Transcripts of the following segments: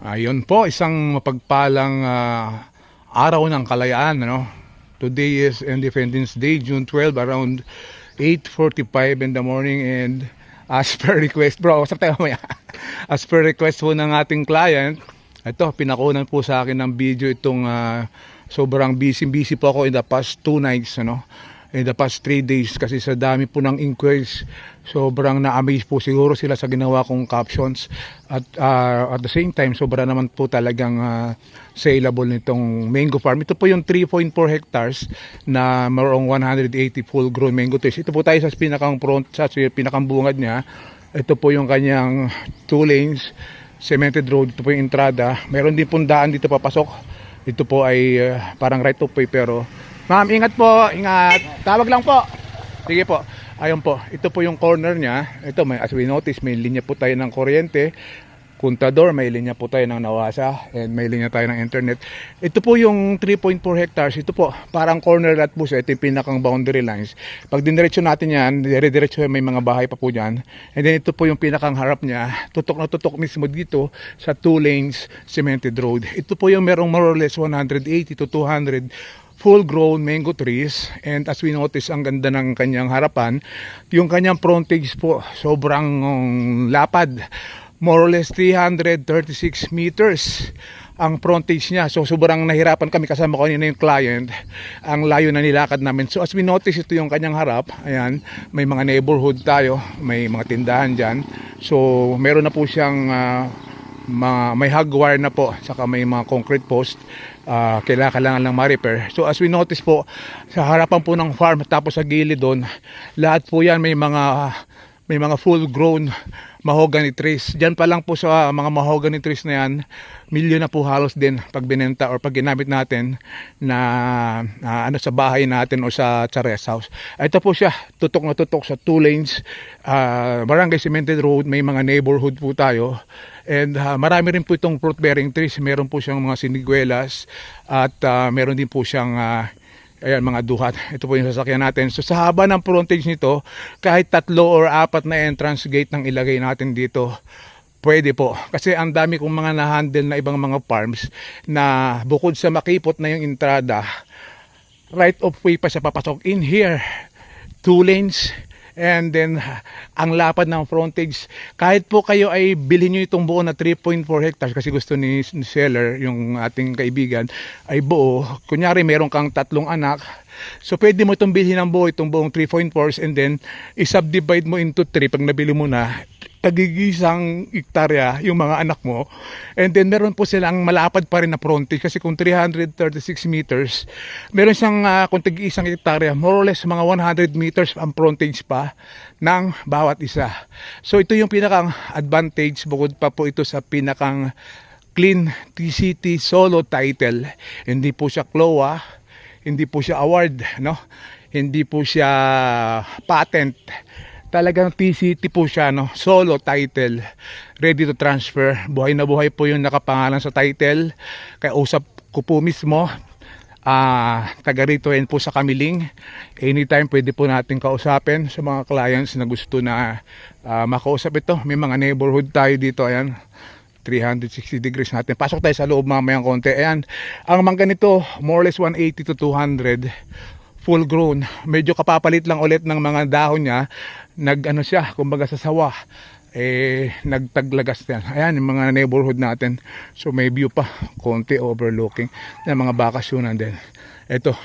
Ayun po, isang mapagpalang araw ng kalayaan, ano? Today is Independence Day, June 12, around 8:45 in the morning, and as per request, bro, usap tayo mamaya. As per request po ng ating client, ito, pinakunan po sa akin ng video itong sobrang busy po ako in the past 2 nights, ano? In the past 3 days, kasi sa dami po ng inquiries, sobrang na-amaze po siguro sila sa ginawa kong captions, at at the same time sobra naman po talagang saleable nitong mango farm. Ito po yung 3.4 hectares na mayroong 180 full grown mango trees. Ito po tayo sa pinakang front, sa pinakang bungad niya. Ito po yung kanyang 2 lanes cemented road. Ito po yung entrada. Meron din pong daan dito papasok. Ito po ay parang right of way, pero ma'am, ingat po, ingat. Tawag lang po. Sige po. Ayun po. Ito po yung corner niya. Ito, as we notice, may linya po tayo ng kuryente. Contador, may linya po tayo ng Nawasa, and may linya tayo ng internet. Ito po yung 3.4 hectares. Ito po, parang corner lot po siya. Ito yung pinakang boundary lines. Pag diniretso natin yan, dire-diretso may mga bahay pa po dyan. And then ito po yung pinakang harap niya. Tutok na tutok mismo dito sa 2 lanes cemented road. Ito po yung merong more or less 180 to 200 full grown mango trees, and as we notice, ang ganda ng kanyang harapan. Yung kanyang frontage po sobrang lapad, more or less 336 meters ang frontage niya. So sobrang nahirapan kami, kasama ko kanina yung client, ang layo na nilakad namin. So as we notice, ito yung kanyang harap. Ayan, may mga neighborhood tayo, may mga tindahan dyan. So meron na po siyang may hog wire na po, saka may mga concrete post. Kailangan lang ma-repair. So as we notice po, sa harapan po ng farm, tapos sa gilid doon, lahat po yan may mga full grown mahogany trees. Diyan pa lang po sa mga mahogany trees na yan, milyon na po halos din pag binenta or pag ginamit natin na ano sa bahay natin o sa rest house. Ito po siya, tutok na tutok sa 2 lanes, barangay cemented road, may mga neighborhood po tayo. And marami rin po itong fruit bearing trees. Meron po siyang mga siniguelas, at meron din po siyang ayan, mga duhat. Ito po yung sasakyan natin. So sa haba ng frontage nito, kahit 3 or 4 na entrance gate nang ilagay natin dito, pwede po. Kasi ang dami kong mga na-handle na ibang mga farms na bukod sa makipot na yung entrada, right of way pa siya papasok. In here, 2 lanes, and then ang lapad ng frontage. Kahit po kayo ay bilhin nyo itong buo na 3.4 hectares, kasi gusto ni seller, yung ating kaibigan, ay buo. Kunyari meron kang 3 anak, so pwede mo itong bilhin ng buo, itong buong 3.4, and then i-subdivide mo into 3. Pag nabili mo na, tagigisang hektarya yung mga anak mo. And then meron po silang malapad pa rin na frontage, kasi kung 336 meters, meron siyang kung tagigisang hektarya, more or less mga 100 meters ang frontage pa ng bawat isa. So ito yung pinakang advantage, bukod pa po ito sa pinakang clean TCT solo title. Hindi po siya CLOA, hindi po siya award, no? Hindi po siya patent. Talagang TCT po siya, no? Solo title, ready to transfer. Buhay na buhay po yung nakapangalan sa title. Kaya usap ko po mismo, taga rito yan po sa Kamiling. Anytime pwede po natin kausapin sa mga clients na gusto na makausap ito. May mga neighborhood tayo dito, ayan, 360 degrees natin. Pasok tayo sa loob mamayang konti. Ayan, ang mangga nito more or less 180 to 200 full grown. Medyo kapapalit lang ulit ng mga dahon niya. Nag-ano siya, kumbaga sa sawa, nagtaglagas yan. Ayan yung mga neighborhood natin. So may view pa, konti overlooking ng mga bakasyonan din. Ito,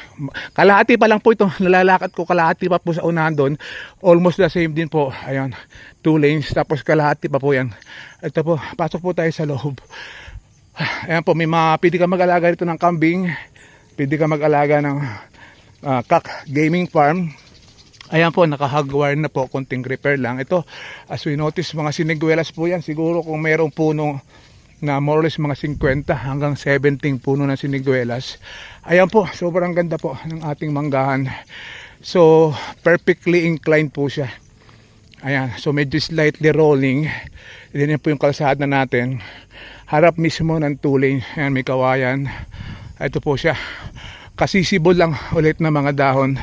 kalahati pa lang po ito. Nalalakad ko, kalahati pa po sa unahan doon. Almost the same din po. Ayan, 2 lanes, tapos kalahati pa po yan. Ito po, pasok po tayo sa loob. Ayan po, may mga, pwede ka mag-alaga rito ng kambing. Pwede ka mag-alaga ng Kak Gaming Farm. Ayan po, naka-hogwire na po, konting repair lang. Ito, as we notice, mga siniguelas po yan. Siguro kung mayroong puno na more or less mga 50 hanggang 70 puno ng siniguelas. Ayan po, sobrang ganda po ng ating manggahan. So perfectly inclined po siya. Ayan, so medyo slightly rolling. Yan po yung kalsada natin. Harap mismo ng 2 lane. Ayan, may kawayan. Ito po siya. Kasisibol lang ulit na mga dahon.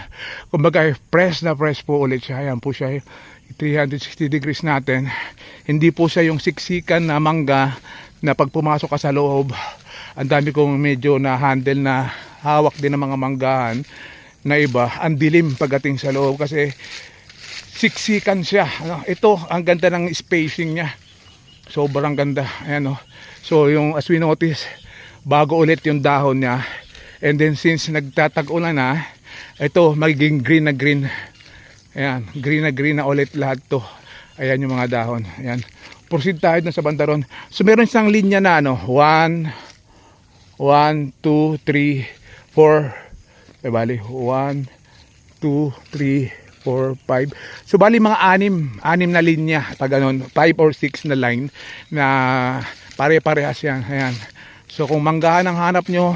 Kumbaga fresh na fresh po ulit siya. Ayan po siya, 360 degrees natin. Hindi po siya yung siksikan na mangga na pag pumasok ka sa loob, ang dami kong medyo na handle na hawak din ng mga manggahan na iba. Ang dilim pagdating sa loob kasi siksikan siya, ano? Ito ang ganda ng spacing niya, sobrang ganda. Ayan, oh. So yung as we notice, bago ulit yung dahon niya, and then since nagtatag-ulan na, ito magiging green na green. Ayan, green na ulit lahat to. Ayan yung mga dahon. Ayan, proceed tayo dun sa bandaron. So meron isang linya na ano, 1 2 3 4, bali 1 2 3 4 5. So bali mga anim na linya, pag ganun, 5 or 6 na line na pare-parehas yan. Ayan. So kung manggahan ang hanap nyo,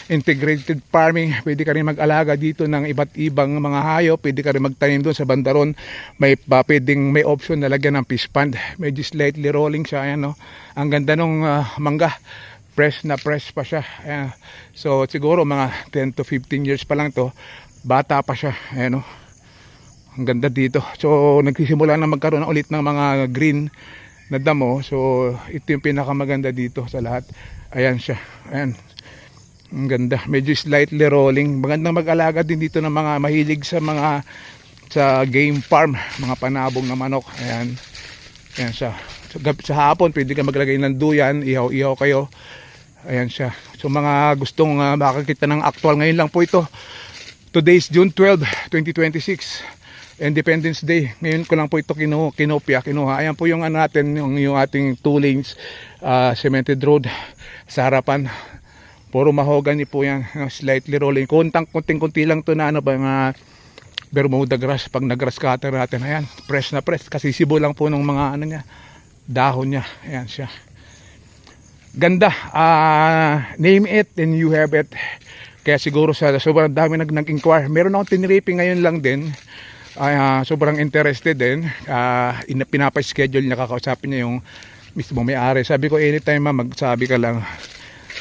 integrated farming, pwede ka rin mag-alaga dito ng iba't ibang mga hayop, pwede ka rin magtanim doon sa bandaron. May may option na lagyan ng fish pond, medyo slightly rolling siya. Ayan, no? Ang ganda nung mangga, fresh na fresh pa siya. Ayan. So siguro mga 10 to 15 years pa lang to, bata pa siya. Ayan, no? Ang ganda dito. So nagsisimula na magkaroon ulit ng mga green na damo. So ito yung pinakamaganda dito sa lahat. Ayan siya. Ayan. Ang ganda. Medyo slightly rolling. Magandang mag-alaga din dito ng mga mahilig sa mga sa game farm, mga panabong na manok. Ayan. Ayan siya. Sa hapon pwede ka maglagay ng duyan, ihaw-ihaw kayo. Ayan siya. So mga gustong makakita ng actual, ngayon lang po ito. Today's June 12, 2026. Independence Day. Ngayon ko lang po ito kinuha. Ayan po yung ano natin, yung ating 2 lanes cemented road sa harapan. Puro mahogany po yan, slightly rolling. Kunting-kunti lang to na ano ba, mga Bermuda grass. Pag nag-grass cutter natin, ayan, press na press. Kasi sibo lang po ng mga ano niya, dahon niya. Ayan siya. Ganda. Name it and you have it. Kaya siguro sa sobrang dami nag-inquire. Meron akong tinriping ngayon lang din. Sobrang interested din. Pinapa-schedule niya, kakausapin niya yung mismo may-ari. Sabi ko anytime magsabi ka lang.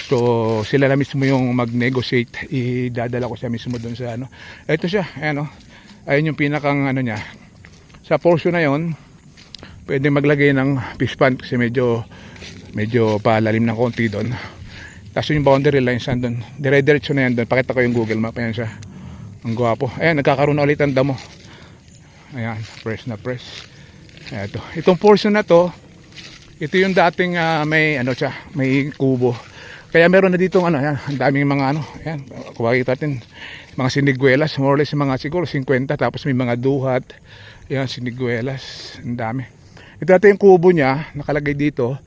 So sila na mismo yung mag-negotiate. Idadala ko siya mismo doon sa ano. Ito siya, ayan, ayun yung pinakang ano niya. Sa portion na yon, pwede maglagay ng fish pond kasi medyo palalim ng konti doon. Tapos yung boundary lines doon, dire-diretso na yan doon. Pakita ko yung Google Map. Ayan siya, ang gwapo. Ayan, nagkakaroon na ulit ang damo. Ayan, press na press. Ayan, itong portion na to, ito yung dating may ano siya, may kubo. Kaya meron na dito ano, ayan, ang daming mga ano, ayan, makikita natin mga siniguelas, more or less mga siguro 50, tapos may mga duhat. Ayan, siniguelas, ang dami. Ito natin yung kubo niya, nakalagay dito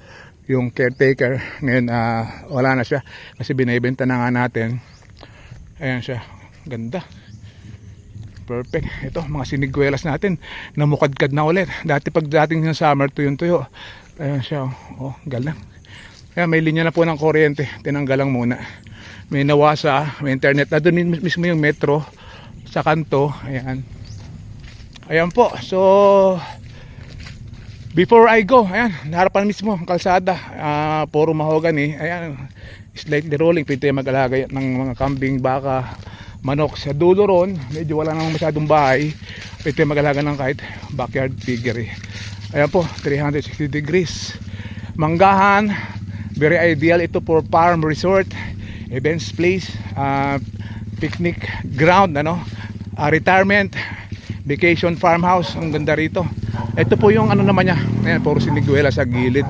yung caretaker. Ngayon wala na siya kasi binibenta na nga natin. Ayan siya, ganda. Perfect. Ito, mga siniguelas natin, namukadkad na ulit. Dati pag dating ng summer, tuyong-tuyo. Ayan siya, oh, galang. Ayan, may linya na po ng kuryente. Tinanggal lang muna. May nawasa, may internet. Doon mismo yung metro sa kanto. Ayan. Ayan po. So, before I go, ayan, harapan mismo ang kalsada. Puro mahogany. Ayan, slightly rolling. Pwede mag-alaga ng mga kambing, baka, manok. Sa dulo ron, medyo wala nang masyadong bahay. Pwede mag-alaga ng kahit backyard piggery. Ayan po, 360 degrees. Manggahan, very ideal ito for farm resort, events place, picnic ground, ano, retirement, vacation farmhouse. Ang ganda rito. Ito po yung ano naman niya. Ayan, puro siniguela sa gilid.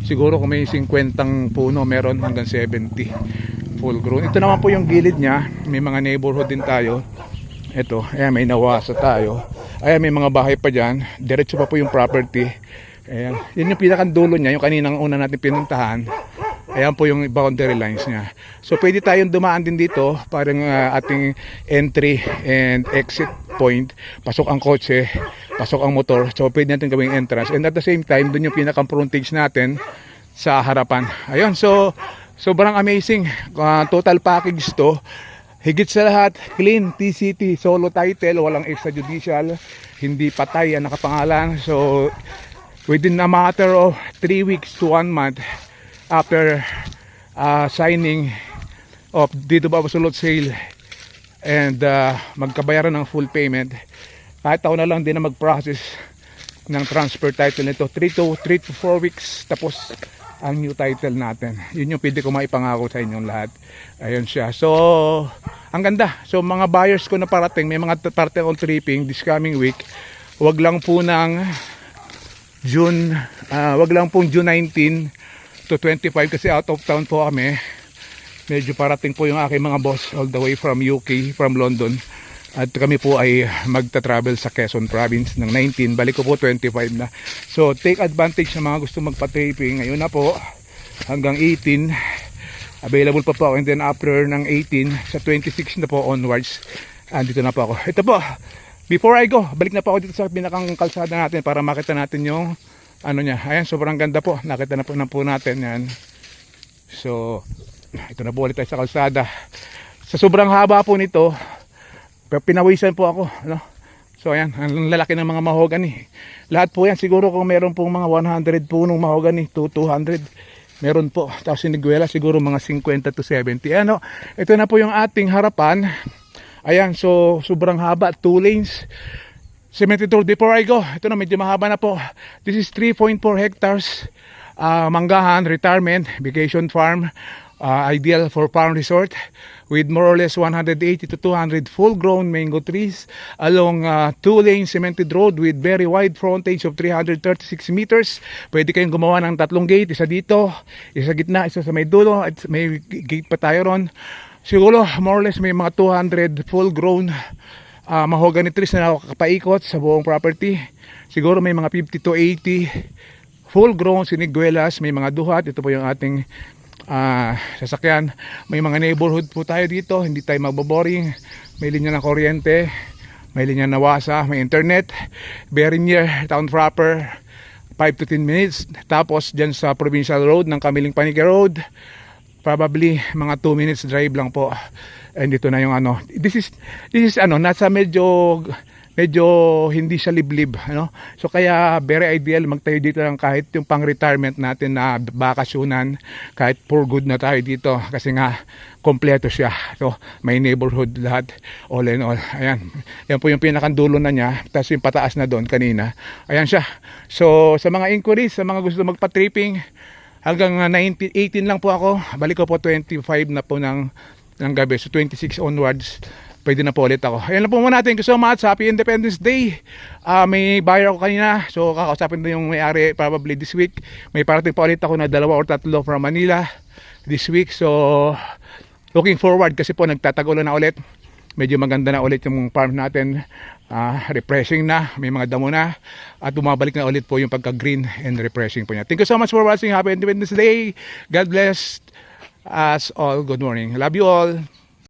Siguro kung may 50 puno, meron hanggang 70 full grown. Ito naman po yung gilid niya. May mga neighborhood din tayo. Ito, ayan, may nawasa tayo. Ayan, may mga bahay pa dyan. Diretso pa po yung property. Ayan, yun yung pinakang dulo niya, yung kaninang una natin pinuntahan. Ayan po yung boundary lines niya. So pwede tayong dumaan din dito, parang ating entry and exit point. Pasok ang kotse, pasok ang motor. So pwede natin gawing entrance. And at the same time, dun yung pinakang frontage natin sa harapan. Ayun, so sobrang amazing. Total package to. Higit sa lahat, clean TCT, solo title, walang extrajudicial, hindi patay ang nakapangalan. So within a matter of 3 weeks to 1 month after signing of deed of absolute sale and magkabayaran ng full payment, kahit ako na lang din na mag-process ng transfer title nito, 3 to 4 weeks, tapos ang new title natin. Yun yung pwede ko maipangako sa inyong lahat. Ayun siya. So, ang ganda. So, mga buyers ko na parating, may mga parating on tripping this coming week. Wag lang po ng June, wag lang pong June 19 to 25 kasi out of town po kami. Medyo parating po yung aking mga boss all the way from UK, from London. At kami po ay magta-travel sa Quezon Province ng 19, balik ko po 25 na. So take advantage ng mga gusto magpa-taping. Ngayon na po hanggang 18. Available pa po ako, and then after ng 18 sa 26 na po onwards, andito na po ako. Ito po, before I go, balik na po ako dito sa pinakang kalsada natin para makita natin yung ano niya. Ayan, sobrang ganda po. Nakita na po natin yan. So ito na po ulit tayo sa kalsada. Sa sobrang haba po nito, pinawisan po ako, no? So ayan, ang lalaki ng mga mahogany. Lahat po yan, siguro kung meron pong mga 100 punong mahogany to 200, meron po. Tapos siniguela siguro mga 50 to 70. Ano, ito na po yung ating harapan. Ayan, so sobrang haba, 2 lanes. Cemented road. Before I go, ito na, medyo mahaba na po. This is 3.4 hectares. Manggahan, retirement, vacation farm. Ideal for farm resort with more or less 180 to 200 full-grown mango trees along 2-lane cemented road with very wide frontage of 336 meters. Pwede kayong gumawa ng 3 gate, isa dito, isa sa gitna, isa sa may dulo, at may gate pa tayo ron. Siguro more or less may mga 200 full-grown mahogany trees na nakapaikot sa buong property. Siguro may mga 50 to 80 full-grown siniguelas, may mga duhat. Ito po yung ating sasakyan. May mga neighborhood po tayo dito, hindi tayo magboboring. May linya ng kuryente, may linya ng wasa, may internet, very near town proper, 5 to 10 minutes. Tapos dyan sa provincial road ng Kamiling Paniki Road, probably mga 2 minutes drive lang po. And dito na yung ano, this is ano, nasa medyo hindi siya liblib, ano? So kaya very ideal magtayo dito lang kahit yung pang retirement natin na bakasyonan, kahit for good na tayo dito kasi nga kompleto siya. So may neighborhood lahat, all in all. Ayan, yan po yung pinakandulo na niya, tapos yung pataas na doon kanina, ayan siya. So sa mga inquiries, sa mga gusto magpa-tripping, hanggang 18 lang po ako, balik ko po 25 na po ng gabi, so 26 onwards pwede na po ulit ako. Ayan lang po muna, thank you so much. Happy Independence Day. May buyer ako kanina, so kakausapin na yung may-ari probably this week. May parating pa ulit ako na 2 or 3 from Manila this week, so looking forward kasi po nagtatagulan na ulit. Medyo maganda na ulit yung farm natin, refreshing na, may mga damo na, at bumabalik na ulit po yung pagka-green and refreshing po niya. Thank you so much for watching. Happy Independence Day. God bless us all. Good morning. Love you all.